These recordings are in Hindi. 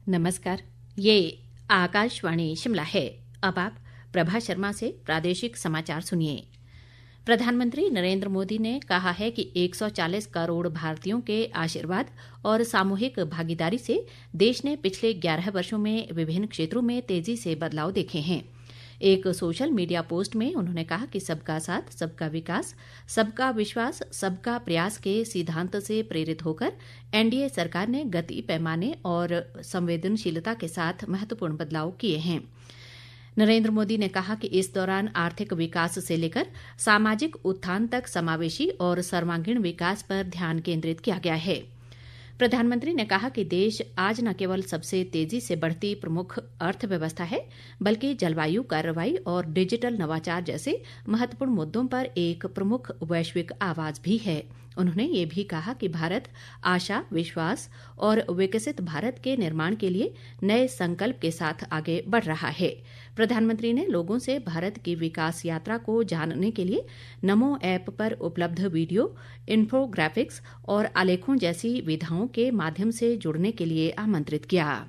नमस्कार, ये आकाशवाणी शिमला है। अब आप प्रभा शर्मा से प्रादेशिक समाचार सुनिए। प्रधानमंत्री नरेंद्र मोदी ने कहा है कि 140 करोड़ भारतीयों के आशीर्वाद और सामूहिक भागीदारी से देश ने पिछले 11 वर्षों में विभिन्न क्षेत्रों में तेजी से बदलाव देखे हैं। एक सोशल मीडिया पोस्ट में उन्होंने कहा कि सबका साथ, सबका विकास, सबका विश्वास, सबका प्रयास के सिद्धांत से प्रेरित होकर एनडीए सरकार ने गति, पैमाने और संवेदनशीलता के साथ महत्वपूर्ण बदलाव किए हैं। नरेंद्र मोदी ने कहा कि इस दौरान आर्थिक विकास से लेकर सामाजिक उत्थान तक समावेशी और सर्वांगीण विकास पर ध्यान केंद्रित किया गया है। प्रधानमंत्री ने कहा कि देश आज न केवल सबसे तेजी से बढ़ती प्रमुख अर्थव्यवस्था है, बल्कि जलवायु कार्रवाई और डिजिटल नवाचार जैसे महत्वपूर्ण मुद्दों पर एक प्रमुख वैश्विक आवाज भी है। उन्होंने ये भी कहा कि भारत आशा, विश्वास और विकसित भारत के निर्माण के लिए नए संकल्प के साथ आगे बढ़ रहा है। प्रधानमंत्री ने लोगों से भारत की विकास यात्रा को जानने के लिए नमो ऐप पर उपलब्ध वीडियो, इन्फोग्राफिक्स और आलेखों जैसी विधाओं के माध्यम से जुड़ने के लिए आमंत्रित किया।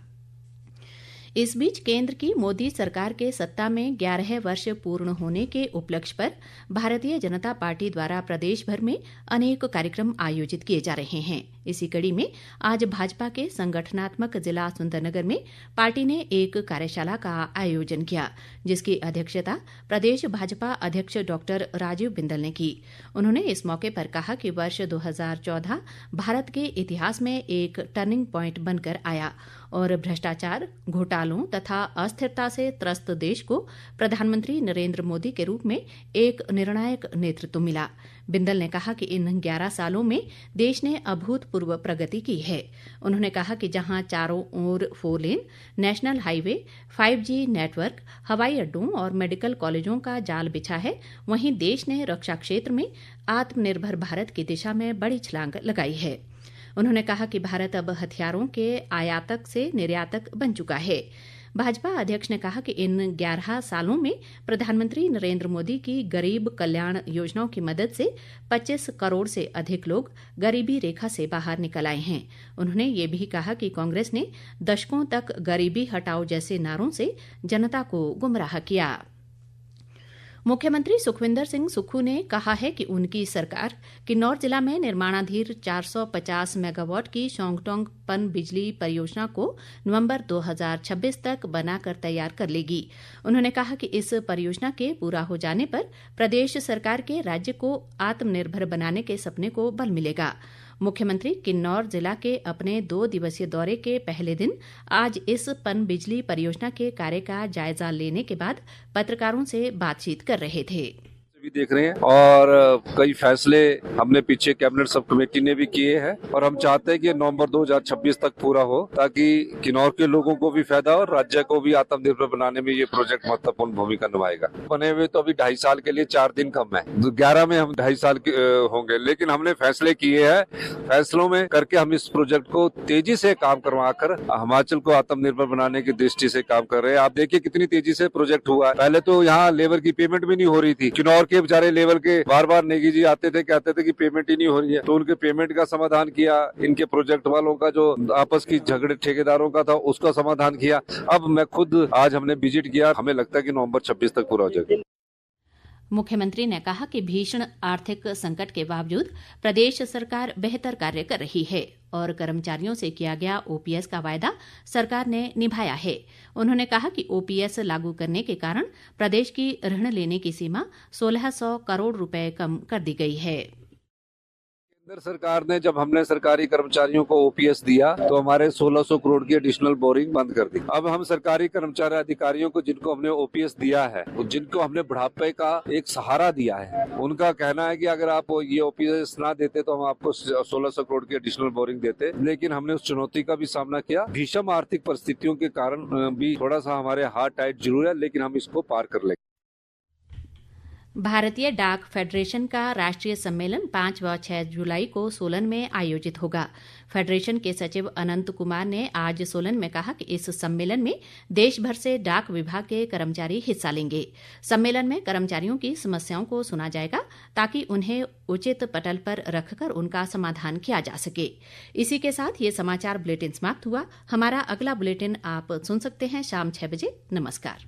इस बीच केंद्र की मोदी सरकार के सत्ता में 11 वर्ष पूर्ण होने के उपलक्ष्य पर भारतीय जनता पार्टी द्वारा प्रदेश भर में अनेक कार्यक्रम आयोजित किए जा रहे हैं। इसी कड़ी में आज भाजपा के संगठनात्मक जिला सुंदरनगर में पार्टी ने एक कार्यशाला का आयोजन किया, जिसकी अध्यक्षता प्रदेश भाजपा अध्यक्ष डॉक्टर राजीव बिंदल ने की। उन्होंने इस मौके पर कहा कि वर्ष 2014 भारत के इतिहास में एक टर्निंग पॉइंट बनकर आया और भ्रष्टाचार, घोटालों तथा अस्थिरता से त्रस्त देश को प्रधानमंत्री नरेंद्र मोदी के रूप में एक निर्णायक नेतृत्व मिला। बिंदल ने कहा कि इन 11 सालों में देश ने अभूतपूर्व प्रगति की है। उन्होंने कहा कि जहां चारों ओर 4 लेन, नेशनल हाईवे, 5G नेटवर्क, हवाई अड्डों और मेडिकल कॉलेजों का जाल बिछा है, वहीं देश ने रक्षा क्षेत्र में आत्मनिर्भर भारत की दिशा में बड़ी छलांग लगाई है। उन्होंने कहा कि भारत अब हथियारों के आयातक से निर्यातक बन चुका है। भाजपा अध्यक्ष ने कहा कि इन 11 सालों में प्रधानमंत्री नरेंद्र मोदी की गरीब कल्याण योजनाओं की मदद से 25 करोड़ से अधिक लोग गरीबी रेखा से बाहर निकल आए हैं। उन्होंने ये भी कहा कि कांग्रेस ने दशकों तक गरीबी हटाओ जैसे नारों से जनता को गुमराह किया। मुख्यमंत्री सुखविंदर सिंह सुक्खू ने कहा है कि उनकी सरकार किन्नौर जिला में निर्माणाधीन 450 मेगावाट की शोंगटोंग पन बिजली परियोजना को नवंबर 2026 तक बनाकर तैयार कर लेगी। उन्होंने कहा कि इस परियोजना के पूरा हो जाने पर प्रदेश सरकार के राज्य को आत्मनिर्भर बनाने के सपने को बल मिलेगा। मुख्यमंत्री किन्नौर जिला के अपने 2 दिवसीय दौरे के पहले दिन आज इस पन बिजली परियोजना के कार्य का जायजा लेने के बाद पत्रकारों से बातचीत कर रहे थे। भी देख रहे हैं और कई फैसले हमने पीछे कैबिनेट सब कमेटी ने भी किए हैं और हम चाहते हैं कि नवंबर 2026 तक पूरा हो, ताकि किन्नौर के लोगों को भी फायदा और राज्य को भी आत्मनिर्भर बनाने में ये प्रोजेक्ट महत्वपूर्ण भूमिका निभाएगा। बने हुए तो अभी 2.5 साल के लिए 4 दिन कम है, 11 में हम 2.5 साल के होंगे, लेकिन हमने फैसले किए हैं। फैसलों में करके हम इस प्रोजेक्ट को तेजी से काम करवाकर हिमाचल को आत्मनिर्भर बनाने की दृष्टि से काम कर रहे हैं। आप देखिए कितनी तेजी से प्रोजेक्ट हुआ है। पहले तो यहाँ लेबर की पेमेंट भी नहीं हो रही थी। किन्नौर के बेचारे लेवल के बार बार नेगी जी आते थे, कहते थे कि पेमेंट ही नहीं हो रही है, तो उनके पेमेंट का समाधान किया। इनके प्रोजेक्ट वालों का जो आपस की झगड़े ठेकेदारों का था उसका समाधान किया। अब मैं खुद आज हमने विजिट किया, हमें लगता है कि नवंबर 26 तक पूरा हो जाएगा। मुख्यमंत्री ने कहा कि भीषण आर्थिक संकट के बावजूद प्रदेश सरकार बेहतर कार्य कर रही है और कर्मचारियों से किया गया ओपीएस का वायदा सरकार ने निभाया है। उन्होंने कहा कि ओपीएस लागू करने के कारण प्रदेश की ऋण लेने की सीमा 1600 करोड़ रुपए कम कर दी गई है। केंद्र सरकार ने जब हमने सरकारी कर्मचारियों को ओपीएस दिया तो हमारे 1600 करोड़ की एडिशनल बोरिंग बंद कर दी। अब हम सरकारी कर्मचारी अधिकारियों को जिनको हमने ओपीएस दिया है, जिनको हमने बुढ़ापे का एक सहारा दिया है, उनका कहना है कि अगर आप ये ओपीएस ना देते तो हम आपको 1600 करोड़ की एडिशनल बोरिंग देते। लेकिन हमने उस चुनौती का भी सामना किया। भीषण आर्थिक परिस्थितियों के कारण भी थोड़ा सा हमारे हाथ टाइट जरूर है, लेकिन हम इसको पार कर लेंगे। भारतीय डाक फेडरेशन का राष्ट्रीय सम्मेलन 5 व 6 जुलाई को सोलन में आयोजित होगा। फेडरेशन के सचिव अनंत कुमार ने आज सोलन में कहा कि इस सम्मेलन में देश भर से डाक विभाग के कर्मचारी हिस्सा लेंगे। सम्मेलन में कर्मचारियों की समस्याओं को सुना जाएगा ताकि उन्हें उचित पटल पर रखकर उनका समाधान किया जा सके। इसी के साथ ये समाचार बुलेटिन समाप्त हुआ। हमारा अगला बुलेटिन आप सुन सकते हैं शाम 6 बजे। नमस्कार।